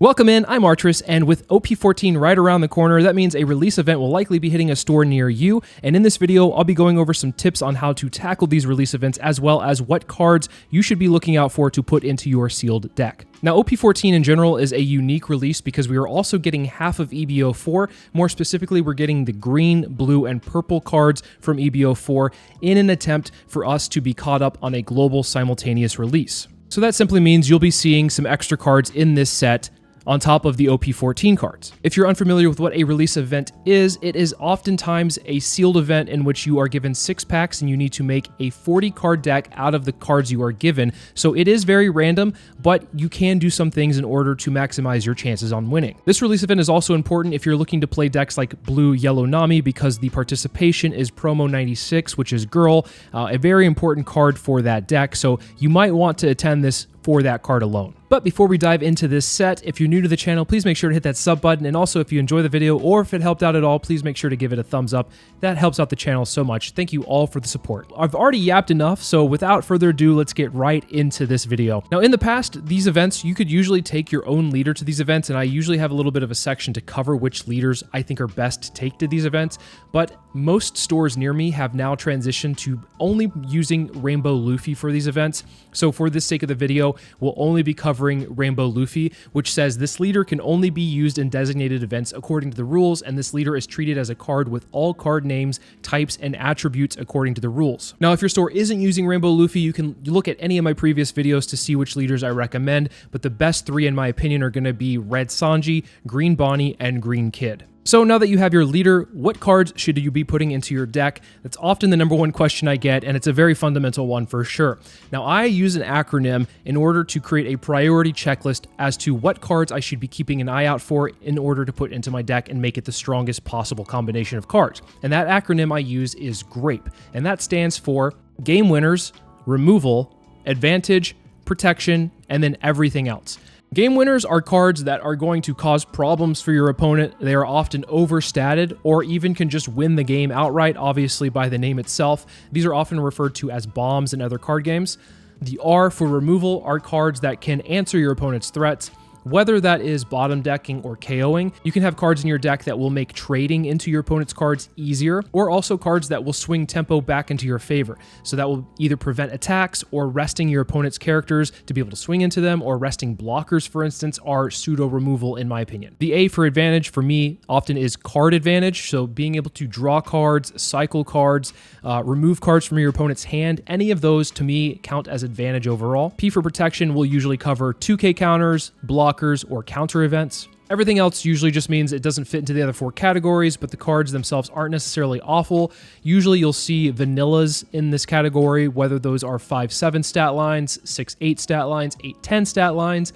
Welcome in, I'm Artris, and with OP14 right around the corner, that means a release event will likely be hitting a store near you, and in this video, I'll be going over some tips on how to tackle these release events, as well as what cards you should be looking out for to put into your sealed deck. Now, OP14 in general is a unique release because we are also getting half of EBO4. More specifically, we're getting the green, blue, and purple cards from EBO4 in an attempt for us to be caught up on a global simultaneous release. So that simply means you'll be seeing some extra cards in this set on top of the OP14 cards. If you're unfamiliar with what a release event is, it is oftentimes a sealed event in which you are given 6 packs and you need to make a 40 card deck out of the cards you are given. So it is very random, but you can do some things in order to maximize your chances on winning. This release event is also important if you're looking to play decks like Blue, Yellow, Nami, because the participation is Promo 96, which is Girl, a very important card for that deck. So you might want to attend this for that card alone. But before we dive into this set, if you're new to the channel, please make sure to hit that sub button. And also, if you enjoy the video or if it helped out at all, please make sure to give it a thumbs up. That helps out the channel so much. Thank you all for the support. I've already yapped enough, so without further ado, let's get right into this video. Now, in the past, these events, you could usually take your own leader to these events, and I usually have a little bit of a section to cover which leaders I think are best to take to these events. But most stores near me have now transitioned to only using Rainbow Luffy for these events. So for the sake of the video, we'll only be covering Rainbow Luffy, which says this leader can only be used in designated events according to the rules, and this leader is treated as a card with all card names, types, and attributes according to the rules. Now, if your store isn't using Rainbow Luffy, you can look at any of my previous videos to see which leaders I recommend, but the best 3 in my opinion are going to be Red Sanji, Green Bonnie, and Green Kid. So now that you have your leader, what cards should you be putting into your deck? That's often the #1 question I get, and it's a very fundamental one for sure. Now, I use an acronym in order to create a priority checklist as to what cards I should be keeping an eye out for in order to put into my deck and make it the strongest possible combination of cards. And that acronym I use is GRAPE, and that stands for Game Winners, Removal, Advantage, Protection, and then everything else. Game winners are cards that are going to cause problems for your opponent. They are often overstated or even can just win the game outright, obviously by the name itself. These are often referred to as bombs in other card games. The R for removal are cards that can answer your opponent's threats. Whether that is bottom decking or KOing, you can have cards in your deck that will make trading into your opponent's cards easier, or also cards that will swing tempo back into your favor. So that will either prevent attacks or resting your opponent's characters to be able to swing into them, or resting blockers, for instance, are pseudo removal in my opinion. The A for advantage for me often is card advantage, so being able to draw cards, cycle cards, remove cards from your opponent's hand, any of those to me count as advantage overall. P for protection will usually cover 2K counters, blockers, or counter events. Everything else usually just means it doesn't fit into the other 4 categories, but the cards themselves aren't necessarily awful. Usually you'll see vanillas in this category, whether those are 5-7 stat lines, 6-8 stat lines, 8-10 stat lines.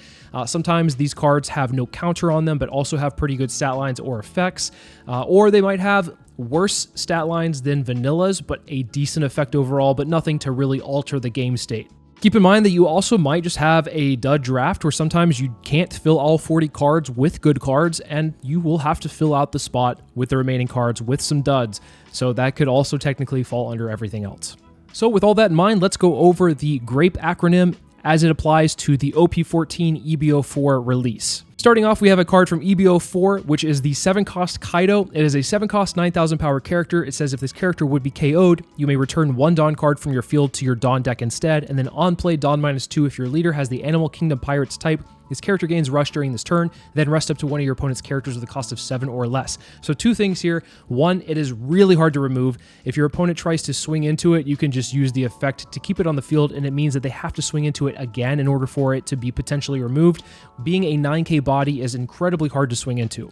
Sometimes these cards have no counter on them, but also have pretty good stat lines or effects, or they might have worse stat lines than vanillas, but a decent effect overall, but nothing to really alter the game state. Keep in mind that you also might just have a dud draft where sometimes you can't fill all 40 cards with good cards, and you will have to fill out the spot with the remaining cards with some duds. So that could also technically fall under everything else. So with all that in mind, let's go over the GRAPE acronym as it applies to the OP14 EBO4 release. Starting off, we have a card from EBO4, which is the 7-cost Kaido. It is a 7-cost 9,000 power character. It says if this character would be KO'd, you may return 1 Dawn card from your field to your Dawn deck instead, and then on play Dawn -2 if your leader has the Animal Kingdom Pirates type. This character gains rush during this turn, then rest up to one of your opponent's characters with a cost of 7 or less. So 2 things here. 1, it is really hard to remove. If your opponent tries to swing into it, you can just use the effect to keep it on the field, and it means that they have to swing into it again in order for it to be potentially removed. Being a 9K body is incredibly hard to swing into.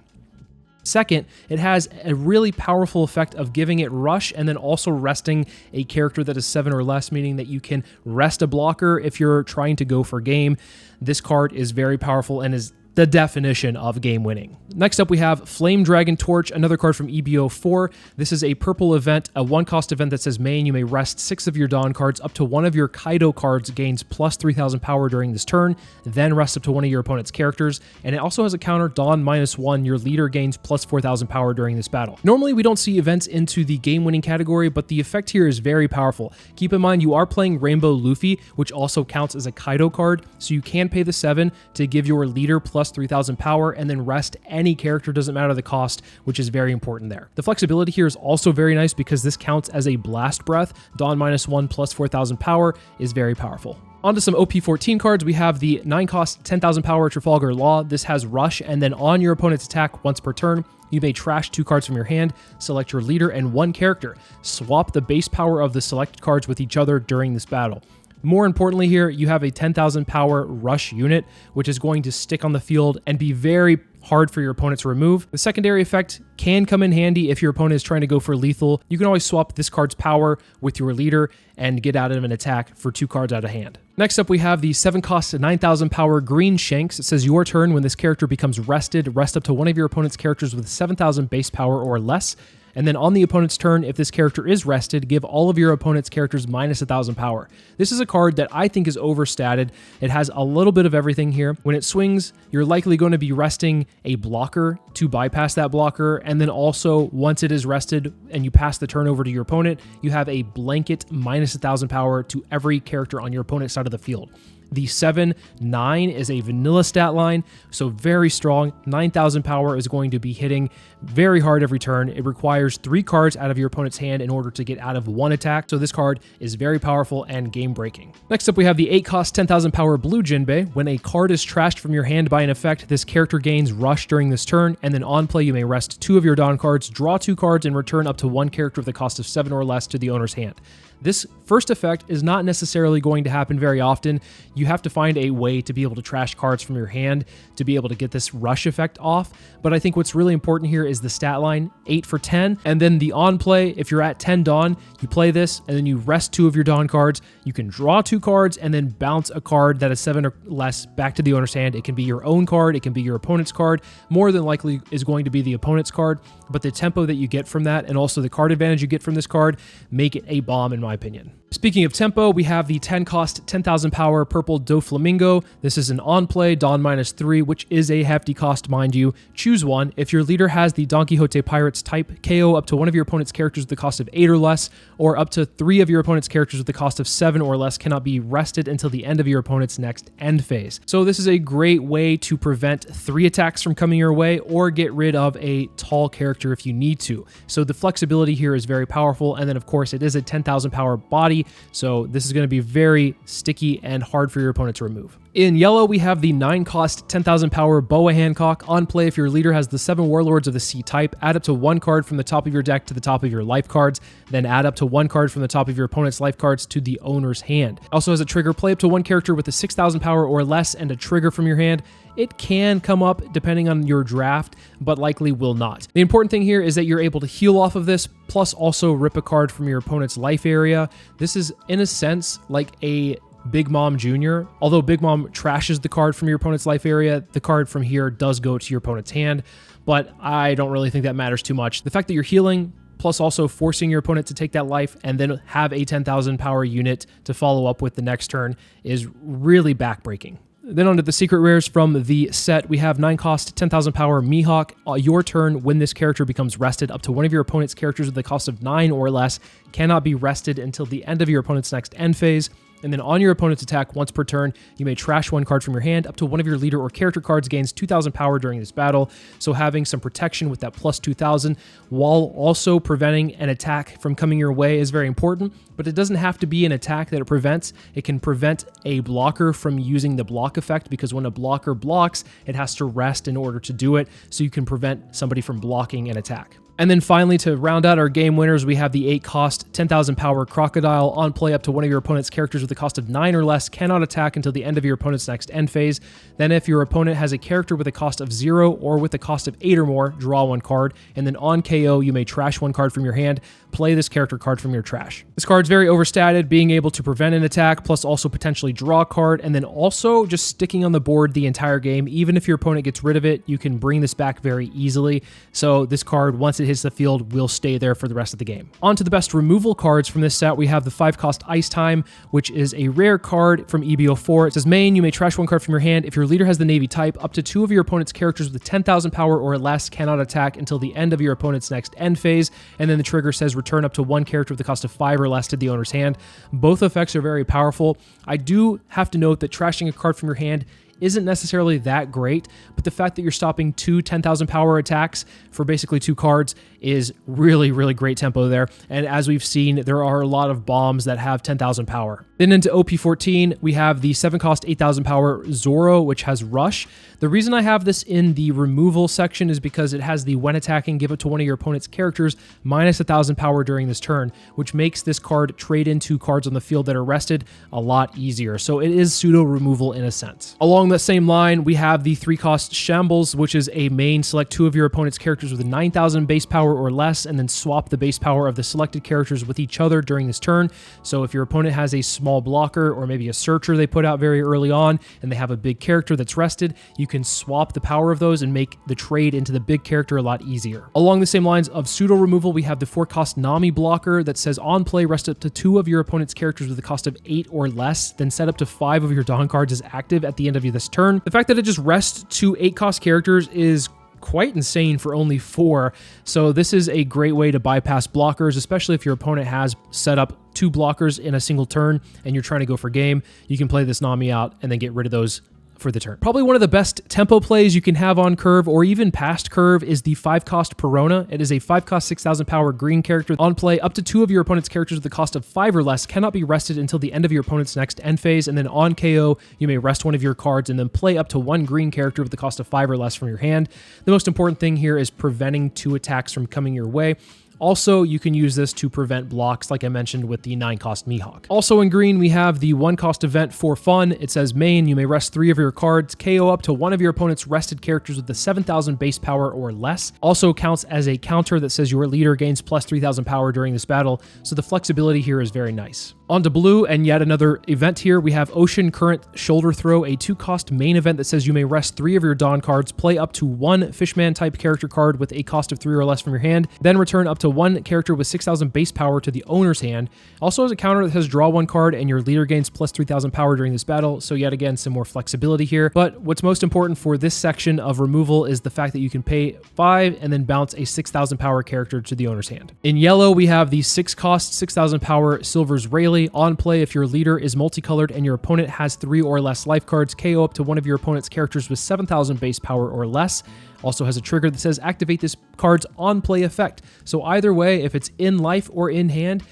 Second, it has a really powerful effect of giving it rush and then also resting a character that is 7 or less, meaning that you can rest a blocker if you're trying to go for game. This card is very powerful and is the definition of game winning. Next up, we have Flame Dragon Torch, another card from EBO4. This is a purple event, a 1-cost event that says main, you may rest 6 of your Dawn cards. Up to one of your Kaido cards gains plus 3,000 power during this turn, then rest up to one of your opponent's characters. And it also has a counter, Dawn -1, your leader gains plus 4,000 power during this battle. Normally, we don't see events into the game winning category, but the effect here is very powerful. Keep in mind, you are playing Rainbow Luffy, which also counts as a Kaido card, so you can pay the 7 to give your leader plus plus 3000 power, and then rest any character, doesn't matter the cost, which is very important there. The flexibility here is also very nice because this counts as a blast breath. Dawn -1 plus 4000 power is very powerful. Onto some OP14 cards, we have the 9 cost 10,000 power Trafalgar Law. This has Rush, and then on your opponent's attack once per turn, you may trash 2 cards from your hand, select your leader and 1 character. Swap the base power of the selected cards with each other during this battle. More importantly here, you have a 10,000 power Rush unit, which is going to stick on the field and be very hard for your opponent to remove. The secondary effect can come in handy if your opponent is trying to go for lethal. You can always swap this card's power with your leader and get out of an attack for 2 cards out of hand. Next up, we have the 7 cost 9,000 power Green Shanks. It says your turn when this character becomes rested, rest up to one of your opponent's characters with 7,000 base power or less. And then on the opponent's turn, if this character is rested, give all of your opponent's characters minus 1,000 power. This is a card that I think is overstated. It has a little bit of everything here. When it swings, you're likely going to be resting a blocker to bypass that blocker. And then also, once it is rested and you pass the turn over to your opponent, you have a blanket minus 1,000 power to every character on your opponent's side of the field. The 7/9 is a vanilla stat line, so very strong. 9,000 power is going to be hitting very hard every turn. It requires 3 cards out of your opponent's hand in order to get out of 1 attack, so this card is very powerful and game-breaking. Next up, we have the 8 cost 10,000 power Blue Jinbei. When a card is trashed from your hand by an effect, this character gains Rush during this turn, and then on play you may rest 2 of your Dawn cards, draw 2 cards, and return up to 1 character with a cost of 7 or less to the owner's hand. This first effect is not necessarily going to happen very often. You have to find a way to be able to trash cards from your hand to be able to get this rush effect off. But I think what's really important here is the stat line, 8 for 10. And then the on play, if you're at 10 Dawn, you play this and then you rest 2 of your Dawn cards. You can draw 2 cards and then bounce a card that is 7 or less back to the owner's hand. It can be your own card. It can be your opponent's card. More than likely is going to be the opponent's card. But the tempo that you get from that and also the card advantage you get from this card make it a bomb in my opinion. Speaking of tempo, we have the 10 cost 10,000 power purple Doflamingo. This is an on play, Dawn -3, which is a hefty cost, mind you. Choose one. If your leader has the Don Quixote Pirates type, KO up to one of your opponent's characters with the cost of 8 or less, or up to 3 of your opponent's characters with the cost of 7 or less cannot be rested until the end of your opponent's next end phase. So this is a great way to prevent 3 attacks from coming your way or get rid of a tall character if you need to. So the flexibility here is very powerful. And then of course it is a 10,000 power body. So this is going to be very sticky and hard for your opponent to remove. In yellow, we have the 9 cost 10,000 power Boa Hancock. On play, if your leader has the 7 Warlords of the Sea type, add up to 1 card from the top of your deck to the top of your life cards, then add up to 1 card from the top of your opponent's life cards to the owner's hand. Also has a trigger, play up to 1 character with a 6,000 power or less and a trigger from your hand. It can come up depending on your draft, but likely will not. The important thing here is that you're able to heal off of this, plus also rip a card from your opponent's life area. This is, in a sense, like a Big Mom Jr. Although Big Mom trashes the card from your opponent's life area, the card from here does go to your opponent's hand, but I don't really think that matters too much. The fact that you're healing, plus also forcing your opponent to take that life and then have a 10,000 power unit to follow up with the next turn is really backbreaking. Then onto the secret rares from the set, we have 9 cost 10,000 power Mihawk. Your turn, when this character becomes rested, up to one of your opponent's characters with a cost of 9 or less cannot be rested until the end of your opponent's next end phase. And then on your opponent's attack once per turn, you may trash 1 card from your hand. Up to one of your leader or character cards gains 2,000 power during this battle. So having some protection with that plus 2,000 while also preventing an attack from coming your way is very important. But it doesn't have to be an attack that it prevents. It can prevent a blocker from using the block effect, because when a blocker blocks, it has to rest in order to do it. So you can prevent somebody from blocking an attack. And then finally, to round out our game winners, we have the 8 cost 10,000 power Crocodile. On play, up to one of your opponent's characters with a cost of 9 or less cannot attack until the end of your opponent's next end phase. Then if your opponent has a character with a cost of 0 or with a cost of 8 or more, draw 1 card. And then on KO, you may trash 1 card from your hand. Play this character card from your trash. This card's very overstated, being able to prevent an attack, plus also potentially draw a card, and then also just sticking on the board the entire game. Even if your opponent gets rid of it, you can bring this back very easily. So this card, once it hits the field, will stay there for the rest of the game. On to the best removal cards from this set, we have the 5 cost Ice Time, which is a rare card from EBO4. It says, main, you may trash 1 card from your hand. If your leader has the Navy type, up to 2 of your opponent's characters with 10,000 power or less cannot attack until the end of your opponent's next end phase. And then the trigger says return up to 1 character with the cost of 5 or less to the owner's hand. Both effects are very powerful. I do have to note that trashing a card from your hand isn't necessarily that great, but the fact that you're stopping two 10,000 power attacks for basically 2 cards is really, really great tempo there. And as we've seen, there are a lot of bombs that have 10,000 power. Then into OP14, we have the 7-cost 8,000 power Zoro, which has Rush. The reason I have this in the removal section is because it has the when attacking, give it to one of your opponent's characters minus 1,000 power during this turn, which makes this card trade into cards on the field that are rested a lot easier. So it is pseudo removal in a sense. Along that same line, we have the 3-cost Shambles, which is a main select 2 of your opponent's characters with 9,000 base power or less, and then swap the base power of the selected characters with each other during this turn. So if your opponent has a small blocker or maybe a searcher they put out very early on, and they have a big character that's rested, you can swap the power of those and make the trade into the big character a lot easier. Along the same lines of pseudo removal, we have the 4-cost Nami blocker that says on play, rest up to 2 of your opponent's characters with a cost of 8 or less, then set up to 5 of your Dawn cards as active at the end of this turn. The fact that it just rests 2 8-cost characters is quite insane for only 4. So this is a great way to bypass blockers, especially if your opponent has set up 2 blockers in a single turn and you're trying to go for game. You can play this Nami out and then get rid of those for the turn. Probably one of the best tempo plays you can have on curve or even past curve is the 5-cost Perona. It is a 5-cost 6,000 power green character. On play, up to 2 of your opponent's characters with a cost of 5 or less cannot be rested until the end of your opponent's next end phase, and then on KO, you may rest one of your cards and then play up to 1 green character with the cost of 5 or less from your hand. The most important thing here is preventing 2 attacks from coming your way. Also, you can use this to prevent blocks like I mentioned with the 9-cost Mihawk. Also in green, we have the 1-cost event for fun. It says main, you may rest 3 of your cards, KO up to 1 of your opponent's rested characters with the 7,000 base power or less. Also counts as a counter that says your leader gains plus 3,000 power during this battle, so the flexibility here is very nice. On to blue, and yet another event here. We have Ocean Current Shoulder Throw, a 2-cost main event that says you may rest 3 of your Dawn cards, play up to 1 Fishman type character card with a cost of 3 or less from your hand, then return up to 1 character with 6,000 base power to the owner's hand. Also has a counter that says draw 1 card and your leader gains plus 3,000 power during this battle, so yet again some more flexibility here. But what's most important for this section of removal is the fact that you can pay 5 and then bounce a 6,000 power character to the owner's hand. In yellow, we have the 6-cost 6,000 power Silver's Rayleigh. On play, if your leader is multicolored and your opponent has 3 or less life cards, KO up to 1 of your opponent's characters with 7,000 base power or less. Also has a trigger that says activate this card's on play effect. So either way, if it's in life or in hand,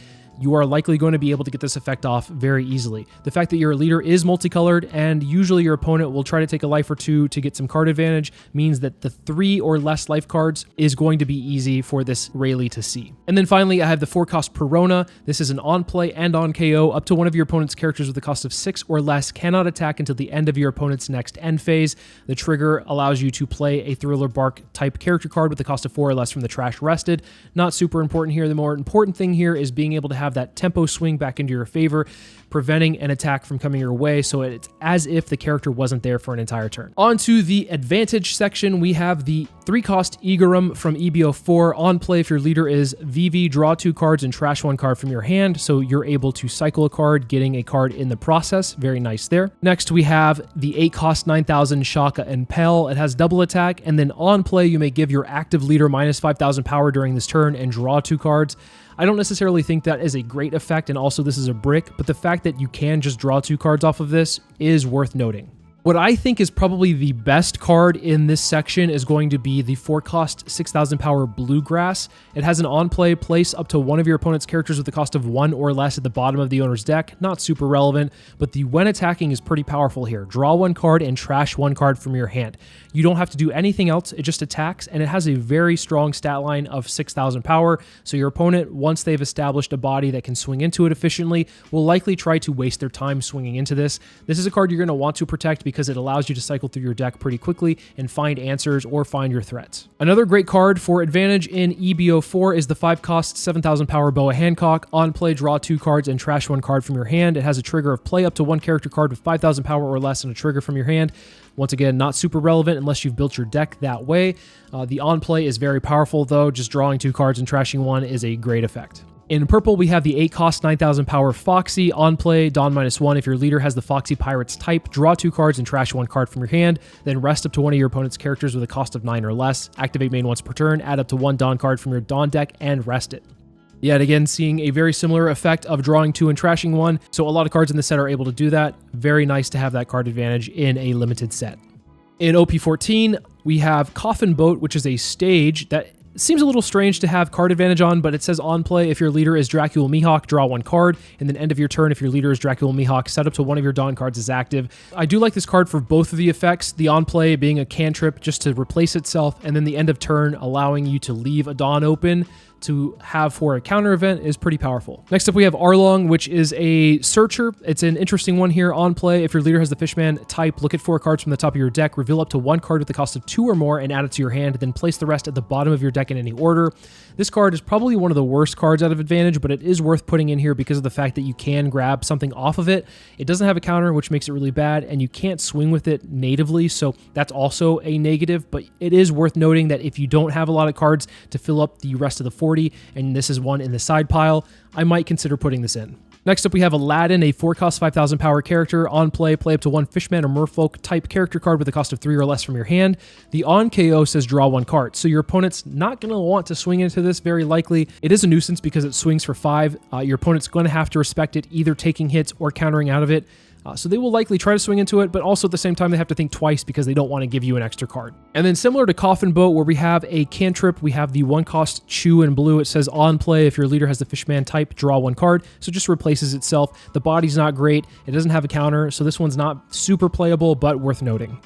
you are likely going to be able to get this effect off very easily. The fact that your leader is multicolored and usually your opponent will try to take a life or 2 to get some card advantage means that the 3 or less life cards is going to be easy for this Rayleigh to see. And then finally, I have the 4-cost Perona. This is an on play and on KO. Up to 1 of your opponent's characters with a cost of 6 or less cannot attack until the end of your opponent's next end phase. The trigger allows you to play a Thriller Bark type character card with a cost of 4 or less from the trash rested. Not super important here. The more important thing here is being able to have that tempo swing back into your favor, preventing an attack from coming your way, so it's as if the character wasn't there for an entire turn. On to the advantage section, we have the 3-cost Igarum from EBO4. On play, if your leader is VV, draw 2 cards and trash 1 card from your hand, so you're able to cycle a card, getting a card in the process. Very nice there. Next, we have the 8-cost 9,000 Shaka and Pell. It has double attack, and then on play, you may give your active leader minus 5,000 power during this turn and draw 2 cards. I don't necessarily think that is a great effect, and also this is a brick, but the fact that you can just draw 2 cards off of this is worth noting. What I think is probably the best card in this section is going to be the 4-cost 6,000 power Bluegrass. It has an on-play, place up to 1 of your opponent's characters with the cost of 1 or less at the bottom of the owner's deck. Not super relevant, but the when attacking is pretty powerful here. Draw 1 card and trash 1 card from your hand. You don't have to do anything else, it just attacks, and it has a very strong stat line of 6,000 power, so your opponent, once they've established a body that can swing into it efficiently, will likely try to waste their time swinging into this. This is a card you're going to want to protect because it allows you to cycle through your deck pretty quickly and find answers or find your threats. Another great card for advantage in EBO4 is the 5-cost 7,000 power Boa Hancock. On play, draw 2 cards and trash 1 card from your hand. It has a trigger of play up to 1 character card with 5,000 power or less and a trigger from your hand. Once again, not super relevant unless you've built your deck that way. The on play is very powerful though. Just drawing 2 cards and trashing 1 is a great effect. In purple, we have the 8-cost 9,000 power Foxy. On play, Dawn -1. If your leader has the Foxy Pirates type, draw 2 cards and trash 1 card from your hand, then rest up to 1 of your opponent's characters with a cost of 9 or less. Activate main once per turn, add up to 1 Dawn card from your Dawn deck, and rest it. Yet again, seeing a very similar effect of drawing 2 and trashing 1. So a lot of cards in this set are able to do that. Very nice to have that card advantage in a limited set. In OP14, we have Coffin Boat, which is a stage that seems a little strange to have card advantage on, but it says on play, if your leader is Dracula Mihawk, draw 1 card, and then end of your turn, if your leader is Dracula Mihawk, set up to one of your Dawn cards is active. I do like this card for both of the effects, the on play being a cantrip just to replace itself, and then the end of turn allowing you to leave a Dawn open to have for a counter event is pretty powerful. Next up, we have Arlong, which is a searcher. It's an interesting one here on play. If your leader has the Fishman type, look at 4 cards from the top of your deck, reveal up to 1 card with the cost of 2 or more and add it to your hand, then place the rest at the bottom of your deck in any order. This card is probably one of the worst cards out of advantage, but it is worth putting in here because of the fact that you can grab something off of it. It doesn't have a counter, which makes it really bad, and you can't swing with it natively, so that's also a negative, but it is worth noting that if you don't have a lot of cards to fill up the rest of the 40, and this is one in the side pile, I might consider putting this in. Next up, we have Aladdin, a 4-cost 5,000 power character. On play, play up to 1 Fishman or Merfolk type character card with a cost of 3 or less from your hand. The on KO says draw 1 card, so your opponent's not going to want to swing into this very likely. It is a nuisance because it swings for 5. Your opponent's going to have to respect it, either taking hits or countering out of it. So they will likely try to swing into it, but also at the same time, they have to think twice because they don't want to give you an extra card. And then similar to Coffin Boat, where we have a cantrip, we have the 1-cost Chew in blue. It says on play, if your leader has the Fishman type, draw 1 card. So it just replaces itself. The body's not great. It doesn't have a counter, so this one's not super playable, but worth noting.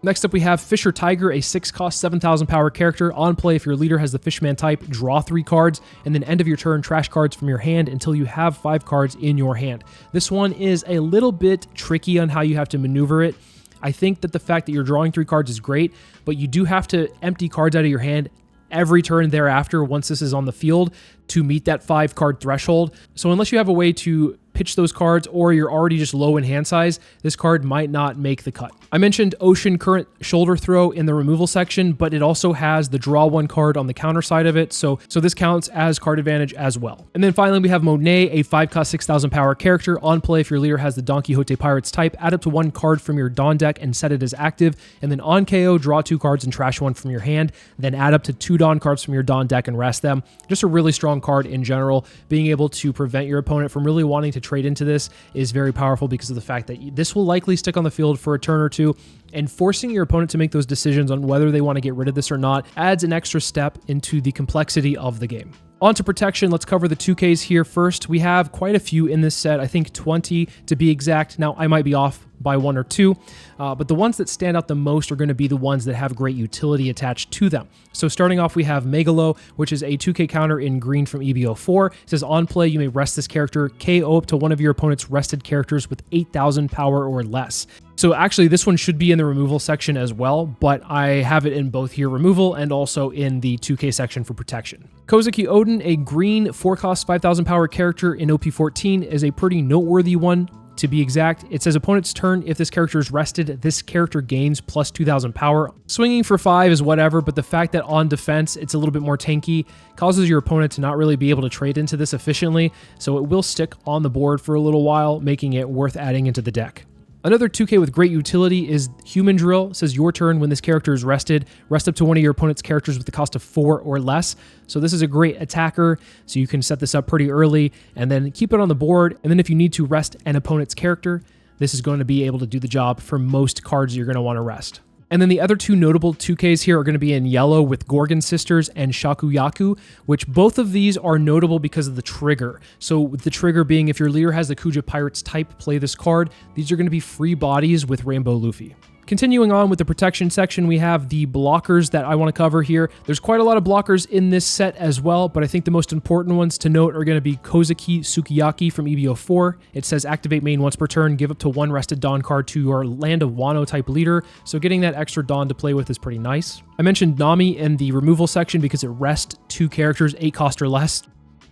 Next up, we have Fisher Tiger, a 6-cost 7,000 power character. On play, if your leader has the Fishman type, draw 3 cards, and then end of your turn, trash cards from your hand until you have 5 cards in your hand. This one is a little bit tricky on how you have to maneuver it. I think that the fact that you're drawing 3 cards is great, but you do have to empty cards out of your hand every turn thereafter once this is on the field to meet that 5-card threshold. So unless you have a way to pitch those cards or you're already just low in hand size, this card might not make the cut. I mentioned Ocean Current Shoulder Throw in the removal section, but it also has the draw 1 card on the counter side of it, so this counts as card advantage as well. And then finally, we have Monet, a 5-cost 6,000 power character. On play, if your leader has the Don Quixote Pirates type, add up to 1 card from your Dawn deck and set it as active, and then on KO, draw 2 cards and trash 1 from your hand, then add up to 2 Dawn cards from your Dawn deck and rest them. Just a really strong card in general. Being able to prevent your opponent from really wanting to trade into this is very powerful because of the fact that this will likely stick on the field for a turn or two, and forcing your opponent to make those decisions on whether they want to get rid of this or not adds an extra step into the complexity of the game. On to protection, let's cover the 2Ks here first. We have quite a few in this set, I think 20 to be exact. Now, I might be off by 1 or 2, but the ones that stand out the most are going to be the ones that have great utility attached to them. So starting off, we have Megalo, which is a 2K counter in green from EBO4. It says on play, you may rest this character, KO up to one of your opponent's rested characters with 8,000 power or less. So actually, this one should be in the removal section as well, but I have it in both here, removal, and also in the 2K section for protection. Kozuki Odin, a green 4-cost 5,000 power character in OP14, is a pretty noteworthy one. To be exact, it says opponent's turn, if this character is rested, this character gains plus 2,000 power. Swinging for 5 is whatever, but the fact that on defense it's a little bit more tanky causes your opponent to not really be able to trade into this efficiently, so it will stick on the board for a little while, making it worth adding into the deck. Another 2K with great utility is Human Drill. It says your turn, when this character is rested, rest up to one of your opponent's characters with the cost of 4 or less. So this is a great attacker, so you can set this up pretty early and then keep it on the board. And then if you need to rest an opponent's character, this is going to be able to do the job for most cards you're going to want to rest. And then the other 2 notable 2Ks here are going to be in yellow with Gorgon Sisters and Shakuyaku, which both of these are notable because of the trigger. So with the trigger being, if your leader has the Kuja Pirates type, play this card. These are going to be free bodies with Rainbow Luffy. Continuing on with the protection section, we have the blockers that I want to cover here. There's quite a lot of blockers in this set as well, but I think the most important ones to note are going to be Kozuki Sukiyaki from EBO4. It says activate main once per turn, give up to 1 rested Dawn card to your Land of Wano type leader, so getting that extra Dawn to play with is pretty nice. I mentioned Nami in the removal section because it rests 2 characters 8 cost or less.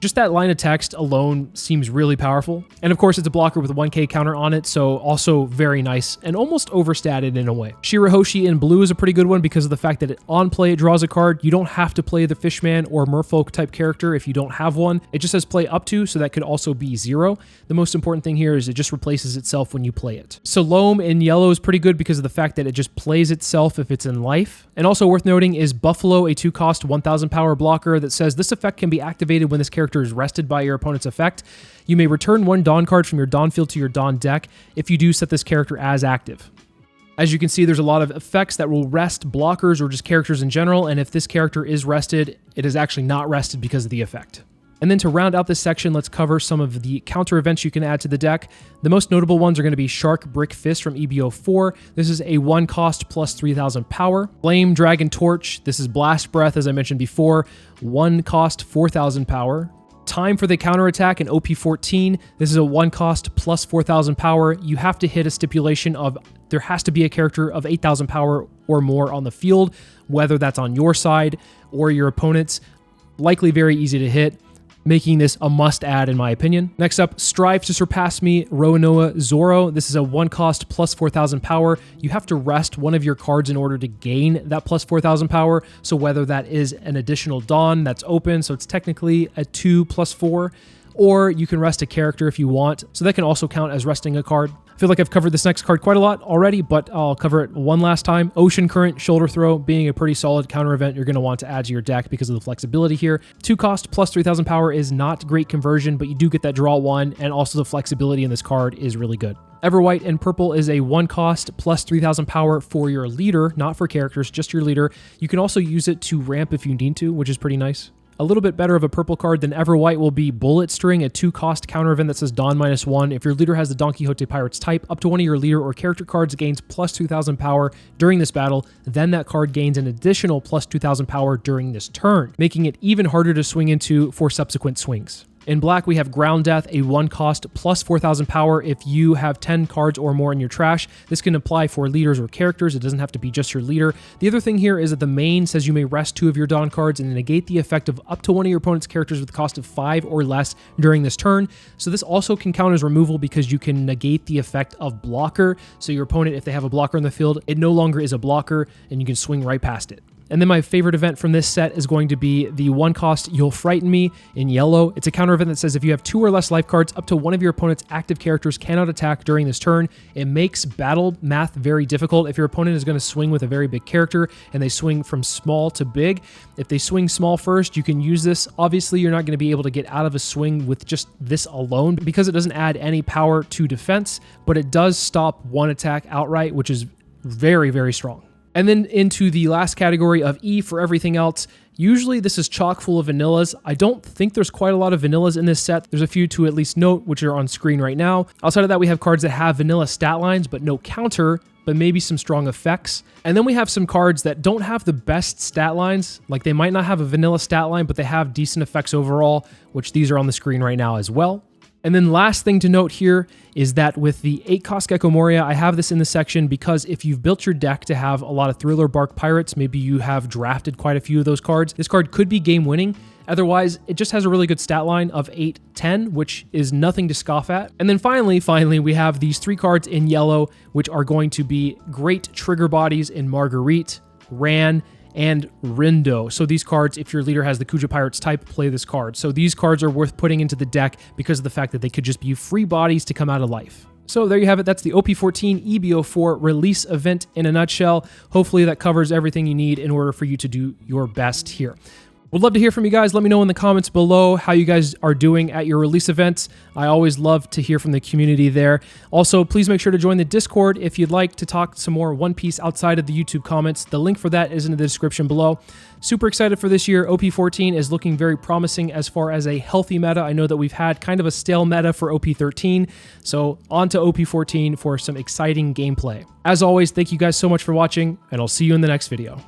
Just that line of text alone seems really powerful. And of course, it's a blocker with a 1K counter on it, so also very nice and almost overstated in a way. Shirahoshi in blue is a pretty good one because of the fact that on play it draws a card. You don't have to play the Fishman or Merfolk type character if you don't have one. It just says play up to, so that could also be 0. The most important thing here is it just replaces itself when you play it. Salome in yellow is pretty good because of the fact that it just plays itself if it's in life. And also worth noting is Buffalo, a 2-cost 1,000 power blocker that says this effect can be activated when this character character is rested by your opponent's effect. You may return 1 Dawn card from your Dawn field to your Dawn deck if you do set this character as active. As you can see, there's a lot of effects that will rest blockers or just characters in general, and if this character is rested, it is actually not rested because of the effect. And then to round out this section, let's cover some of the counter events you can add to the deck. The most notable ones are going to be Shark Brick Fist from EBO4. This is a 1 cost plus 3000 power. Flame Dragon Torch. This is Blast Breath, as I mentioned before. 1 cost 4000 power. Time for the counterattack in OP14. This is a 1 cost plus 4000 power. You have to hit a stipulation of there has to be a character of 8000 power or more on the field, whether that's on your side or your opponent's. Likely very easy to hit, making this a must-add in my opinion. Next up, Strive to Surpass Me, Roanoa Zoro. This is a 1 cost plus 4000 power. You have to rest one of your cards in order to gain that plus 4000 power. So whether that is an additional Dawn that's open, so it's technically a 2 plus 4, or you can rest a character if you want. So that can also count as resting a card. I feel like I've covered this next card quite a lot already, but I'll cover it one last time. Ocean Current Shoulder Throw being a pretty solid counter event you're going to want to add to your deck because of the flexibility here. 2 cost plus 3000 power is not great conversion, but you do get that draw 1, and also the flexibility in this card is really good. Everwhite and Purple is a 1 cost plus 3000 power for your leader, not for characters, just your leader. You can also use it to ramp if you need to, which is pretty nice. A little bit better of a purple card than Everwhite will be Bullet String, a 2 cost counter event that says Dawn -1. If your leader has the Don Quixote Pirates type, up to one of your leader or character cards gains plus 2000 power during this battle, then that card gains an additional plus 2000 power during this turn, making it even harder to swing into for subsequent swings. In black, we have Ground Death, a 1 cost plus 4000 power if you have 10 cards or more in your trash. This can apply for leaders or characters. It doesn't have to be just your leader. The other thing here is that the main says you may rest 2 of your Dawn cards and negate the effect of up to one of your opponent's characters with a cost of 5 or less during this turn. So this also can count as removal because you can negate the effect of blocker. So your opponent, if they have a blocker in the field, it no longer is a blocker and you can swing right past it. And then my favorite event from this set is going to be the 1 cost You'll Frighten Me in yellow. It's a counter event that says if you have 2 or less life cards, up to one of your opponent's active characters cannot attack during this turn. It makes battle math very difficult. If your opponent is going to swing with a very big character and they swing from small to big, if they swing small first, you can use this. Obviously, you're not going to be able to get out of a swing with just this alone because it doesn't add any power to defense, but it does stop one attack outright, which is very, very strong. And then into the last category of E for everything else. Usually this is chock full of vanillas. I don't think there's quite a lot of vanillas in this set. There's a few to at least note, which are on screen right now. Outside of that, we have cards that have vanilla stat lines, but no counter, but maybe some strong effects. And then we have some cards that don't have the best stat lines. Like they might not have a vanilla stat line, but they have decent effects overall, which these are on the screen right now as well. And then last thing to note here is that with the 8 cost Gecko Moria, I have this in the section because if you've built your deck to have a lot of Thriller Bark Pirates, maybe you have drafted quite a few of those cards, this card could be game winning. Otherwise, it just has a really good stat line of 8-10, which is nothing to scoff at. And then finally, we have these 3 cards in yellow, which are going to be great trigger bodies in Marguerite, Ran, and Rindo. So these cards, if your leader has the Kuja Pirates type, play this card. So these cards are worth putting into the deck because of the fact that they could just be free bodies to come out of life. So there you have it. That's the OP14 EBO4 release event in a nutshell. Hopefully that covers everything you need in order for you to do your best here. Would love to hear from you guys. Let me know in the comments below how you guys are doing at your release events. I always love to hear from the community there. Also, please make sure to join the Discord if you'd like to talk some more One Piece outside of the YouTube comments. The link for that is in the description below. Super excited for this year. OP14 is looking very promising as far as a healthy meta. I know that we've had kind of a stale meta for OP13, so on to OP14 for some exciting gameplay. As always, thank you guys so much for watching, and I'll see you in the next video.